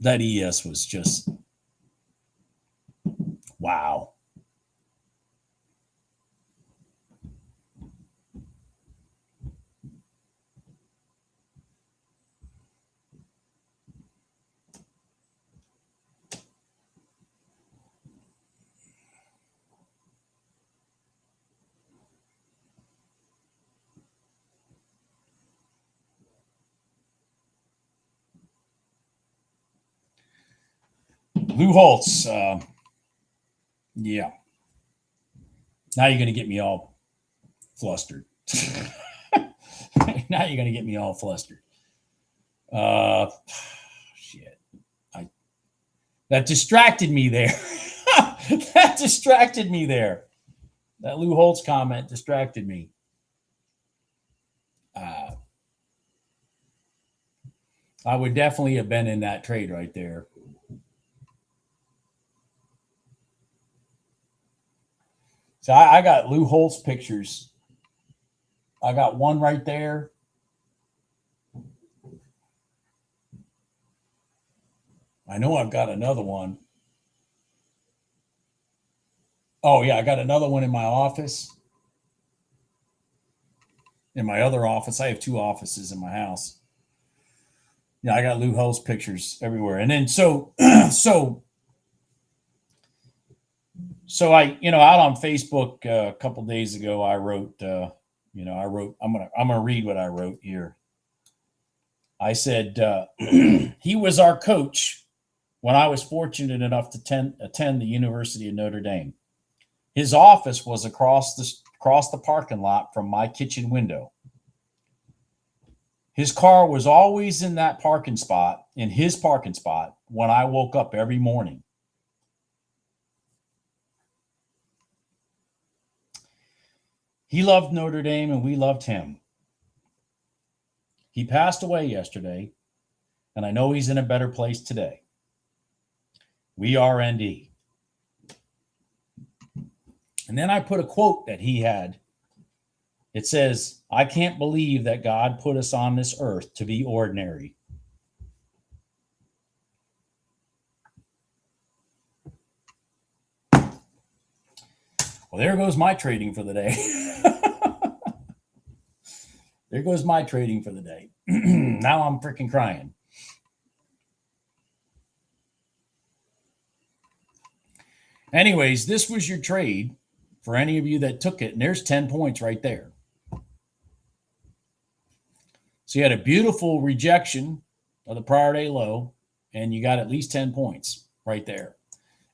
[SPEAKER 1] That ES was just, wow. Lou Holtz. Yeah. Now you're going to get me all flustered. Now you're going to get me all flustered. Shit. That distracted me there. That distracted me there. That Lou Holtz comment distracted me. I would definitely have been in that trade right there. So I got Lou Holtz pictures. I got one right there. I know I've got another one. Oh, yeah, I got another one in my office. In my other office. I have two offices in my house. Yeah, I got Lou Holtz pictures everywhere. And then so I, out on Facebook a couple days ago, I wrote, I'm gonna read what I wrote here. I said he was our coach when I was fortunate enough to attend the University of Notre Dame. His office was across the parking lot from my kitchen window. His car was always in his parking spot, when I woke up every morning. He loved Notre Dame and we loved him. He passed away yesterday, and I know he's in a better place today. We are ND. And then I put a quote that he had. It says, "I can't believe that God put us on this earth to be ordinary." Well, there goes my trading for the day. There goes my trading for the day. Now I'm freaking crying. Anyways, this was your trade for any of you that took it. And there's 10 points right there. So you had a beautiful rejection of the prior day low, and you got at least 10 points right there.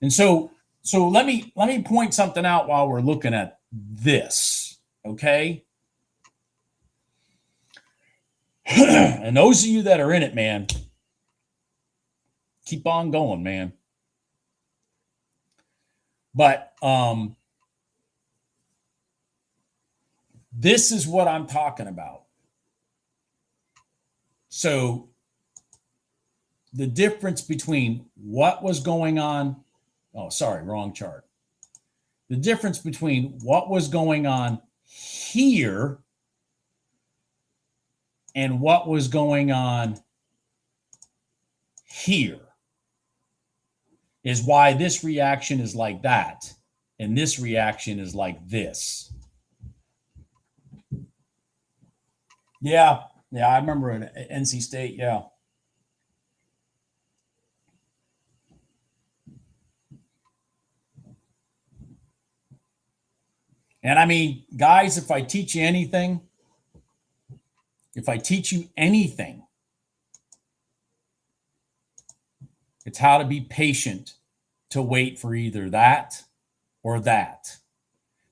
[SPEAKER 1] And so let me point something out while we're looking at this, okay? And those of you that are in it, man, keep on going, man. But this is what I'm talking about. So the difference between what was going on, wrong chart. The difference between what was going on here and what was going on here is why this reaction is like that and this reaction is like this. Yeah, I remember at NC State, yeah. And I mean, guys, if I teach you anything, it's how to be patient to wait for either that or that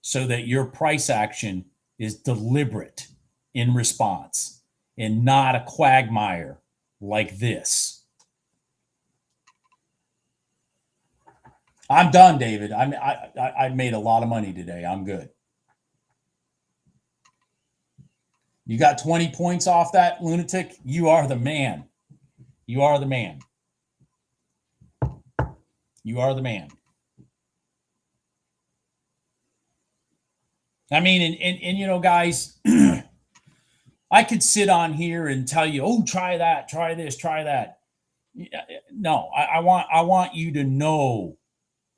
[SPEAKER 1] so that your price action is deliberate in response and not a quagmire like this. I'm done, David. I made a lot of money today. I'm good. You got 20 points off that, lunatic? You are the man. You are the man. You are the man. I mean, and you know, guys, I could sit on here and tell you, oh, try that, try this, try that. No, I want you to know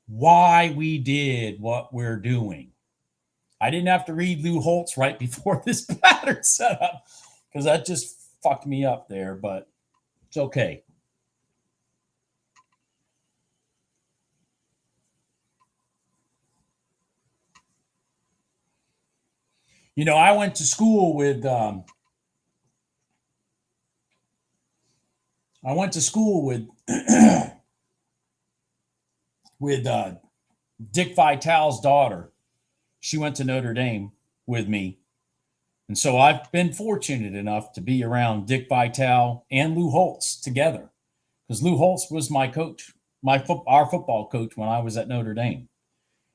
[SPEAKER 1] why we did what we're doing. I didn't have to read Lou Holtz right before this pattern set up because that just fucked me up there, but it's okay. You know, I went to school with with Dick Vitale's daughter. She went to Notre Dame with me. And so I've been fortunate enough to be around Dick Vitale and Lou Holtz together because Lou Holtz was my coach, our football coach when I was at Notre Dame.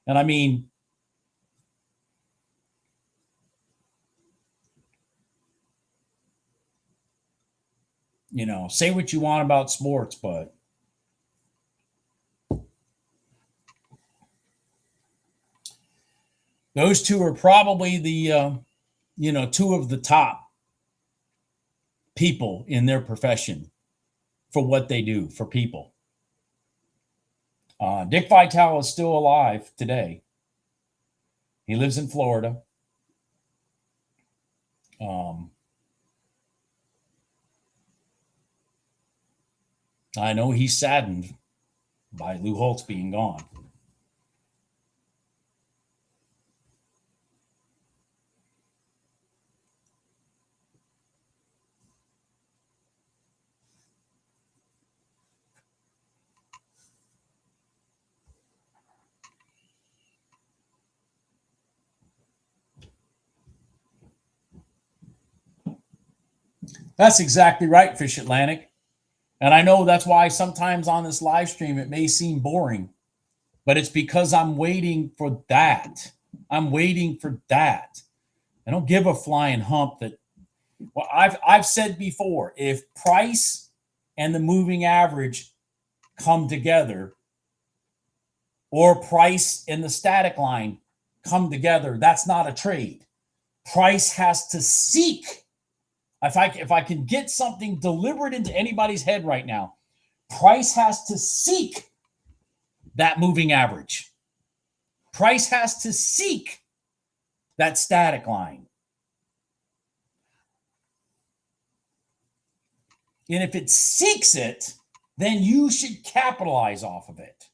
[SPEAKER 1] And I mean, you know, say what you want about sports, but those two are probably the, two of the top people in their profession for what they do for people. Dick Vitale is still alive today. He lives in Florida. I know he's saddened by Lou Holtz being gone. That's exactly right, Fish Atlantic. And I know that's why sometimes on this live stream it may seem boring, but it's because I'm waiting for that. I'm waiting for that. I don't give a flying hump that. Well, I've said before, if price and the moving average come together, or price and the static line come together, that's not a trade. Price has to seek. If I can get something deliberate into anybody's head right now, price has to seek that moving average. Price has to seek that static line. And if it seeks it, then you should capitalize off of it.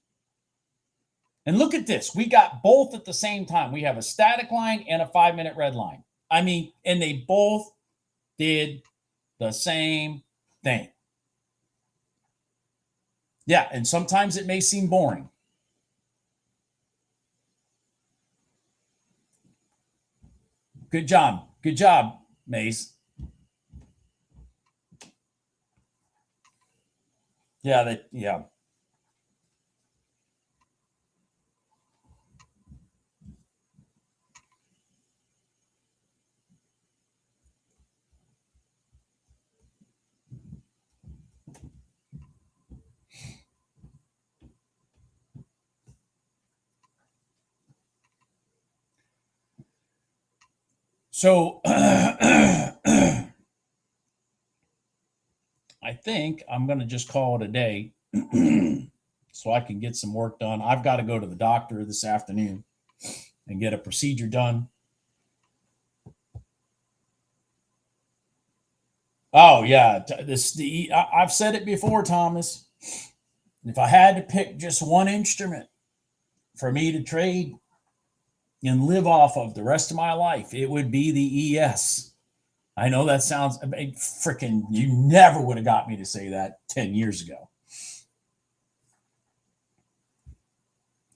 [SPEAKER 1] And look at this. We got both at the same time. We have a static line and a 5-minute red line. I mean, and they both did the same thing. Yeah, and sometimes it may seem boring. Good job. Good job, Mace. Yeah. So I think I'm going to just call it a day so I can get some work done. I've got to go to the doctor this afternoon and get a procedure done. Oh, yeah. I've said it before, Thomas. If I had to pick just one instrument for me to trade and live off of the rest of my life, it would be the ES. I know that sounds freaking, you never would have got me to say that 10 years ago.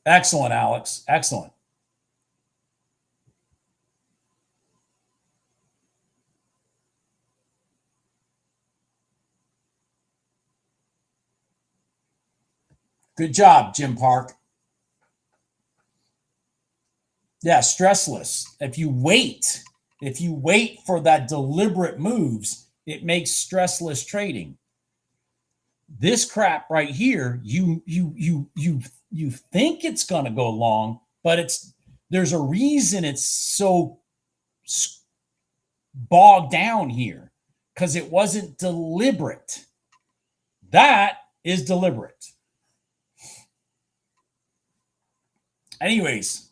[SPEAKER 1] Excellent, Alex. Excellent. Good job, Jim Park. Yeah, stressless. If you wait for that deliberate moves, it makes stressless trading. This crap right here, you think it's going to go long, but there's a reason it's so bogged down here, because it wasn't deliberate. That is deliberate. Anyways,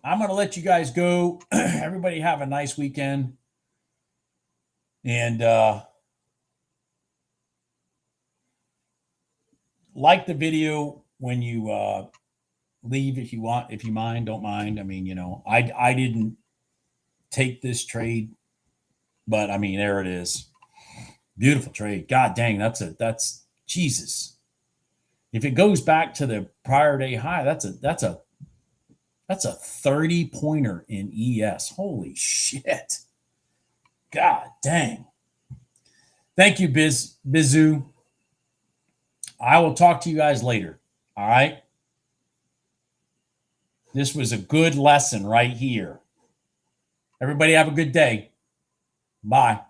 [SPEAKER 1] I'm going to let you guys go. Everybody have a nice weekend. And like the video when you leave if you want, if you mind, don't mind. I mean, I didn't take this trade, but I mean, there it is. Beautiful trade. God dang, that's Jesus. If it goes back to the prior day high, that's a 30-pointer in ES. Holy shit. God dang. Thank you, Bizu. I will talk to you guys later. All right. This was a good lesson right here. Everybody have a good day. Bye.